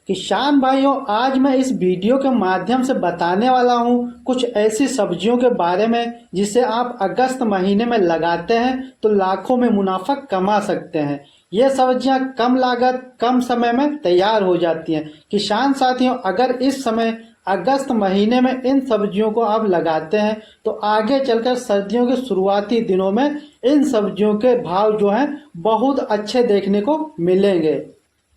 किसान भाइयों, आज मैं इस वीडियो के माध्यम से बताने वाला हूँ कुछ ऐसी सब्जियों के बारे में जिसे आप अगस्त महीने में लगाते हैं तो लाखों में मुनाफा कमा सकते हैं। ये सब्जियां कम लागत कम समय में तैयार हो जाती हैं। किसान साथियों, अगर इस समय अगस्त महीने में इन सब्जियों को आप लगाते हैं तो आगे चलकर सर्दियों के शुरुआती दिनों में इन सब्जियों के भाव जो हैं बहुत अच्छे देखने को मिलेंगे।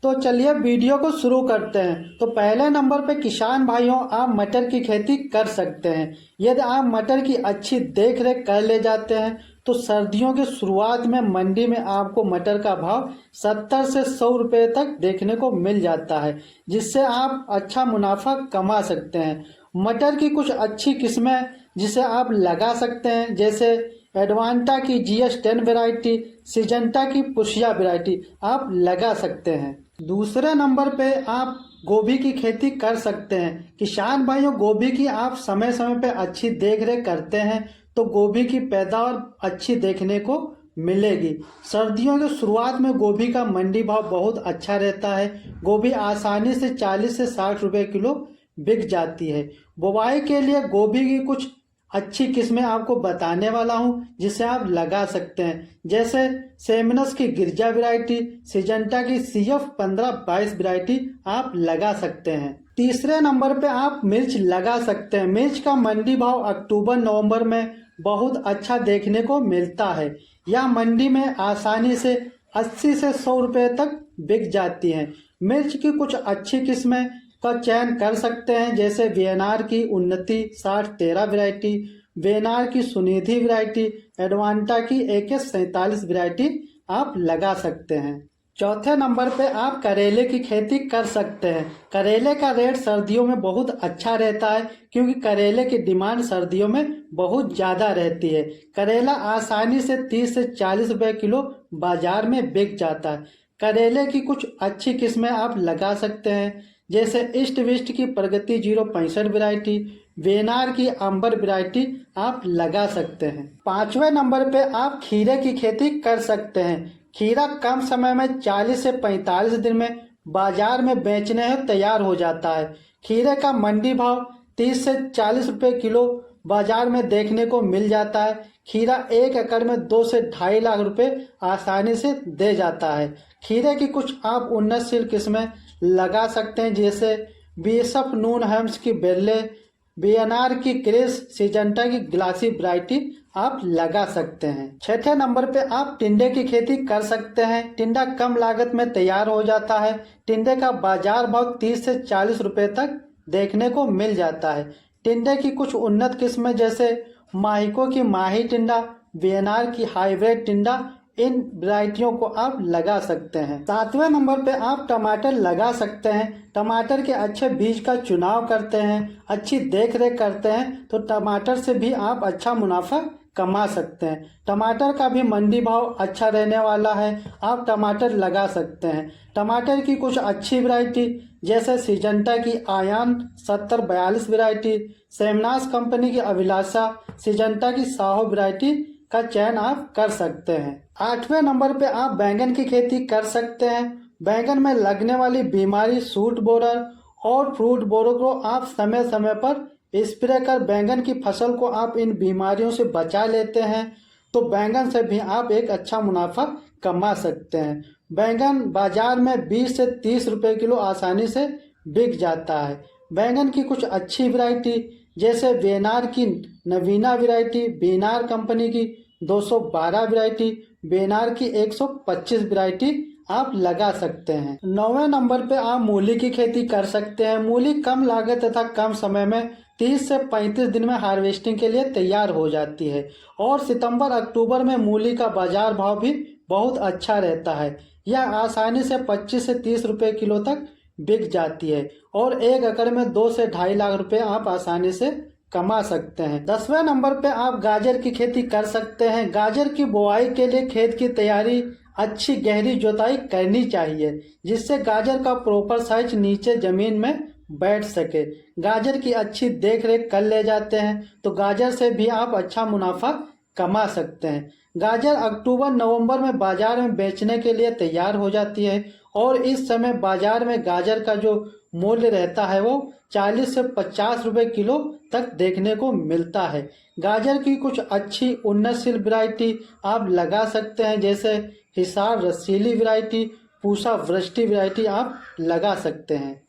तो चलिए वीडियो को शुरू करते हैं। तो पहले नंबर पे किसान भाइयों, आप मटर की खेती कर सकते हैं। यदि आप मटर की अच्छी देख रेख कर ले जाते हैं तो सर्दियों के शुरुआत में मंडी में आपको मटर का भाव 70 से 100 रुपये तक देखने को मिल जाता है, जिससे आप अच्छा मुनाफा कमा सकते हैं। मटर की कुछ अच्छी किस्में जिसे आप लगा सकते हैं, जैसे एडवांटा की GS10 वैरायटी, सिजेंटा की पुशिया वैरायटी आप लगा सकते हैं। दूसरे नंबर पे आप गोभी की खेती कर सकते हैं। किसान भाइयों, गोभी की आप समय समय पे अच्छी देख रेख करते हैं तो गोभी की पैदावार अच्छी देखने को मिलेगी। सर्दियों के शुरुआत में गोभी का मंडी भाव बहुत अच्छा रहता है। गोभी आसानी से 40 से 60 रुपए किलो बिक जाती है। बुवाई के लिए गोभी की कुछ अच्छी किस्में आपको बताने वाला हूं जिसे आप लगा सकते हैं, जैसे सेमिनस की गिरजा वैरायटी, सिजेंटा की CF1522 वैरायटी आप लगा सकते हैं। तीसरे नंबर पे आप मिर्च लगा सकते हैं। मिर्च का मंडी भाव अक्टूबर नवंबर में बहुत अच्छा देखने को मिलता है। यह मंडी में आसानी से 80 से 100 रुपए तक बिक जाती है। मिर्च की कुछ अच्छी किस्में का चयन कर सकते हैं, जैसे वीएनआर की उन्नति 6013 वैरायटी, वीएनआर की सुनिधि वैरायटी, एडवांटा की AK47 वैरायटी आप लगा सकते हैं। चौथे नंबर पे आप करेले की खेती कर सकते हैं। करेले का रेट सर्दियों में बहुत अच्छा रहता है, क्योंकि करेले की डिमांड सर्दियों में बहुत ज़्यादा रहती है। करेला आसानी से 30 से 40 रुपए किलो बाजार में बिक जाता है। करेले की कुछ अच्छी किस्में आप लगा सकते हैं, जैसे ईस्ट वेस्ट की प्रगति 065 वैरायटी, वेनार की अंबर वैरायटी आप लगा सकते हैं। पांचवें नंबर पे आप खीरे की खेती कर सकते हैं। खीरा कम समय में 40 से 45 दिन में बाजार में बेचने हेतु तैयार हो जाता है। खीरे का मंडी भाव 30 से 40 रुपए किलो बाजार में देखने को मिल जाता है। खीरा 1 एकड़ में 2 से 2.5 लाख रुपए आसानी से दे जाता है। खीरे की कुछ आप उन्नतशील किस्में लगा सकते हैं, जैसे बीएसएफ नून हेम्स की बेल्ले, बीएनआर की क्रिस, सिजेंटा की ग्लासी वैरायटी आप लगा सकते हैं। छठे नंबर पे आप टिंडे की खेती कर सकते हैं। टिंडा कम लागत में तैयार हो जाता है। टिंडे का बाजार भाव 30 से 40 रुपए तक देखने को मिल जाता है। टिंडे की कुछ उन्नत किस्में, जैसे माहिको की माही टिंडा, वीएनआर की हाइब्रिड टिंडा, इन वैरायटियों को आप लगा सकते हैं। सातवें नंबर पे आप टमाटर लगा सकते हैं। टमाटर के अच्छे बीज का चुनाव करते हैं, अच्छी देख रेख करते हैं तो टमाटर से भी आप अच्छा मुनाफा कमा सकते हैं। टमाटर का भी मंडी भाव अच्छा रहने वाला है, आप टमाटर लगा सकते हैं। टमाटर की कुछ अच्छी वैरायटी, जैसे सिजेंटा की आयान 7042 वैरायटी, सेमनास कंपनी की अभिलाषा, सिजेंटा की साहो वैरायटी का चयन आप कर सकते हैं। आठवें नंबर पे आप बैंगन की खेती कर सकते हैं। बैंगन में लगने वाली बीमारी सूट बोरर और फ्रूट बोरर को आप समय समय पर स्प्रे कर बैंगन की फसल को आप इन बीमारियों से बचा लेते हैं तो बैंगन से भी आप एक अच्छा मुनाफा कमा सकते हैं। बैंगन बाजार में 20 से 30 रुपए किलो आसानी से बिक जाता है। बैंगन की कुछ अच्छी वैरायटी, जैसे वेनार की नवीना वैरायटी, बीनार कंपनी की 212 वैरायटी, बेनार की 125 वैरायटी आप लगा सकते हैं। 9वें नंबर पे आप मूली की खेती कर सकते हैं। मूली कम लागत तथा कम समय में 30 से 35 दिन में हार्वेस्टिंग के लिए तैयार हो जाती है और सितंबर अक्टूबर में मूली का बाजार भाव भी बहुत अच्छा रहता है। यह आसानी से 25 से 30 रुपए किलो तक बिक जाती है और 1 एकड़ में 2 से 2.5 लाख रुपए आप आसानी से कमा सकते हैं। 10वें नंबर पे आप गाजर की खेती कर सकते हैं। गाजर की बुआई के लिए खेत की तैयारी अच्छी गहरी जुताई करनी चाहिए, जिससे गाजर का प्रॉपर साइज नीचे जमीन में बैठ सके। गाजर की अच्छी देख रेख कर ले जाते हैं तो गाजर से भी आप अच्छा मुनाफा कमा सकते हैं। गाजर अक्टूबर नवंबर में बाजार में बेचने के लिए तैयार हो जाती है और इस समय बाजार में गाजर का जो मूल्य रहता है वो 40 से 50 रुपए किलो तक देखने को मिलता है। गाजर की कुछ अच्छी उन्नतशील वैरायटी आप लगा सकते हैं, जैसे हिसार रसीली वैरायटी, पूसा वृष्टि वैरायटी आप लगा सकते हैं।